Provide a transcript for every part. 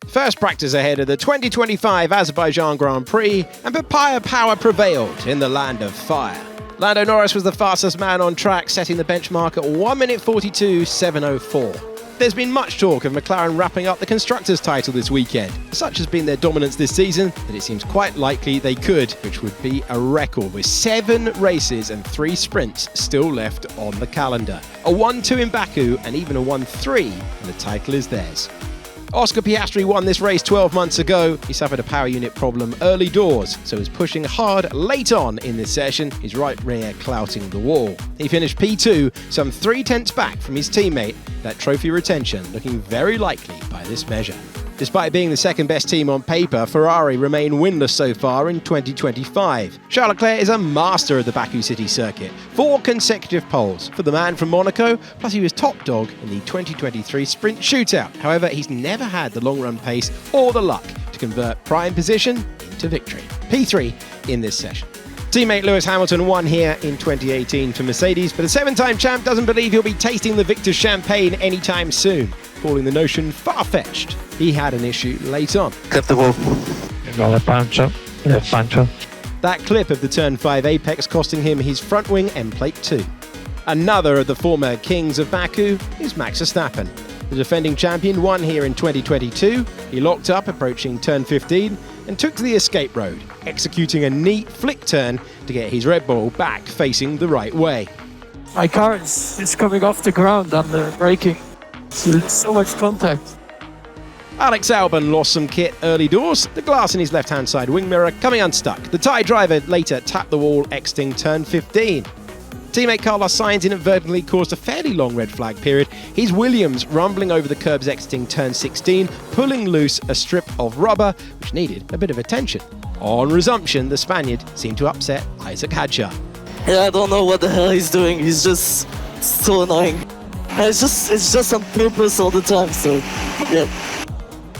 First practice ahead of the 2025 Azerbaijan Grand Prix, and papaya power prevailed in the land of fire. Lando Norris was the fastest man on track, setting the benchmark at 1 minute 42.704. There's been much talk of McLaren wrapping up the Constructors' title this weekend. Such has been their dominance this season that it seems quite likely they could, which would be a record with 7 races and 3 sprints still left on the calendar. A 1-2 in Baku and even a 1-3, and the title is theirs. Oscar Piastri won this race 12 months ago. He suffered a power unit problem early doors, so was pushing hard late on in this session, his right rear clouting the wall. He finished P2, some 3/10 back from his teammate, that trophy retention looking very likely by this measure. Despite being the second best team on paper, Ferrari remain winless so far in 2025. Charles Leclerc is a master of the Baku City Circuit. 4 consecutive poles for the man from Monaco, plus he was top dog in the 2023 sprint shootout. However, he's never had the long-run pace or the luck to convert prime position into victory. P3 in this session. Teammate Lewis Hamilton won here in 2018 for Mercedes, but a 7-time champ doesn't believe he'll be tasting the victor's champagne anytime soon, calling the notion far-fetched. He had an issue late on. Clip the wall. Left puncher. Left puncher. That clip of the Turn 5 apex costing him his front wing end plate 2. Another of the former kings of Baku is Max Verstappen. The defending champion won here in 2022. He locked up approaching turn 15 and took to the escape road, executing a neat flick turn to get his Red Bull back facing the right way. My car is coming off the ground under braking. So much contact. Alex Albon lost some kit early doors, the glass in his left-hand side wing mirror coming unstuck. The Thai driver later tapped the wall exiting turn 15. Teammate Carlos Sainz inadvertently caused a fairly long red flag period. His Williams rumbling over the curbs exiting turn 16, pulling loose a strip of rubber, which needed a bit of attention. On resumption, the Spaniard seemed to upset Isaac Hadjar. Yeah, I don't know what the hell he's doing. He's just so annoying. It's just on purpose all the time, so yeah.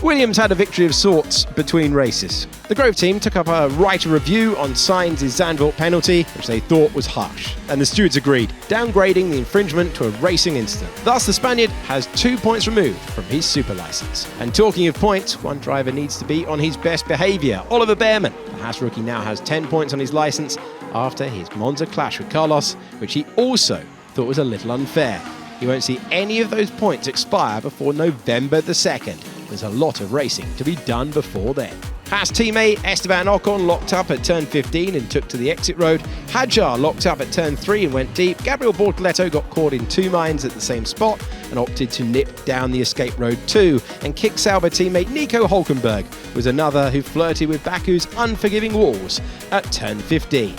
Williams had a victory of sorts between races. The Grove team took up a right of review on Sainz' Zandvoort penalty, which they thought was harsh, and the stewards agreed, downgrading the infringement to a racing incident. Thus, the Spaniard has 2 points removed from his super license. And talking of points, one driver needs to be on his best behaviour. Oliver Bearman, the Haas rookie, now has 10 points on his licence after his Monza clash with Carlos, which he also thought was a little unfair. He won't see any of those points expire before November the 2nd. There's a lot of racing to be done before then. Haas teammate Esteban Ocon locked up at turn 15 and took to the exit road. Hadjar locked up at turn 3 and went deep. Gabriel Bortoleto got caught in 2 mines at the same spot and opted to nip down the escape road too. And Kick Sauber teammate Nico Hulkenberg was another who flirted with Baku's unforgiving walls at turn 15.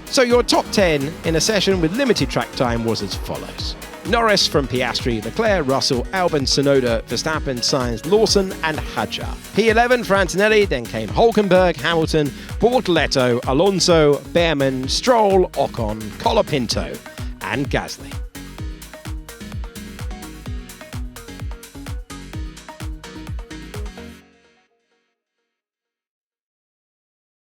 So your top 10 in a session with limited track time was as follows. Norris from Piastri, Leclerc, Russell, Albon, Tsunoda, Verstappen, Sainz, Lawson and Hadjar. P11 for Antonelli, then came Hulkenberg, Hamilton, Bortoleto, Alonso, Bearman, Stroll, Ocon, Colapinto and Gasly.